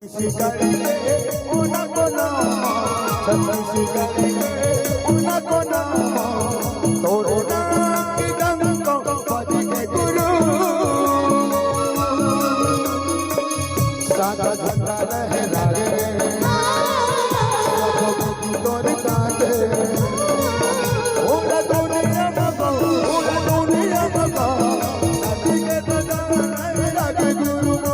किसी करेंगे उनको नाम सब किसी करेंगे उनको नाम तोड़ो नाम की डंक को बज के गुरु सादा झंडा लहराए सबको की तोड़ काटे पूरा दुनिया मगा सदी के बजाए लगे गुरु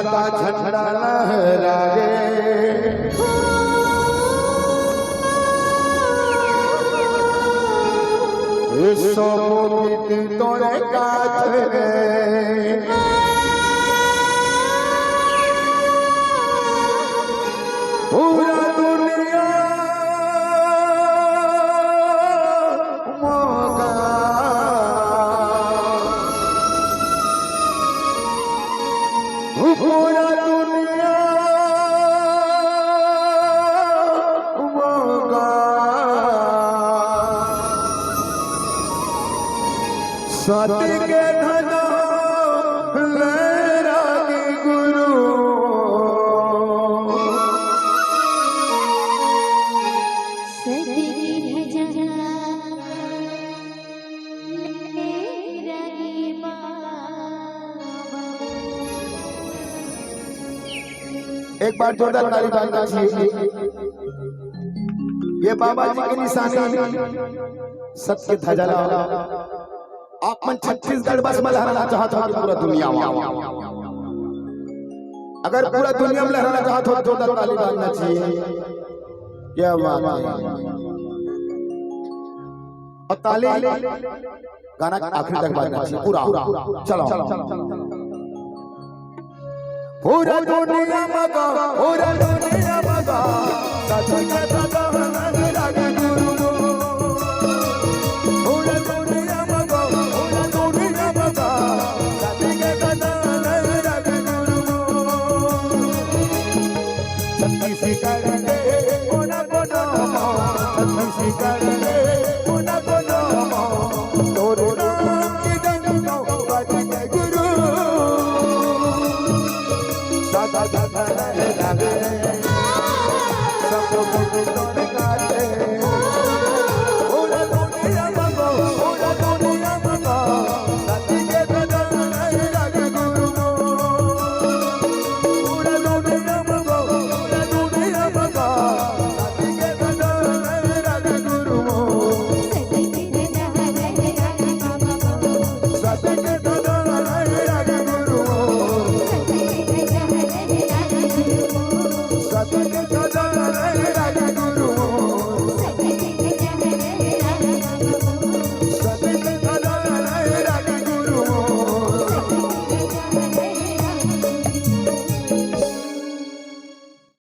सादा झंडा लहराए सो तोरे काज पूरा दुनिया मौका पूरा दुनिया मौका सत्य के धना लहरा के गुरु एक बार जोरदार ताली बजाना चाहिए। ये बाबा जी की निशानी सत्य ध्वजा आप मन छत्तीसगढ़ बस में लहराना चाहते हो पूरा दुनिया में, अगर पूरा दुनिया में लहराना चाहते हो जोरदार ताली बजाना चाहिए। क्या बात है। और ताली गाना आखिर तक बजना चाहिए पूरा। चलो पूरा दुनिया मगा पूरा दुनिया मगा सत्य के दादा लहरा के गुरु पूरा दुनिया मगा पूरा दुनिया मगा सत्य के दादा लहरा के गुरु सत्य स्वीकार के कोना कोना सत्य स्वीकार के कोना कोना तोरे नाम की डंका बज के गुरु सादा सादा लहरा सब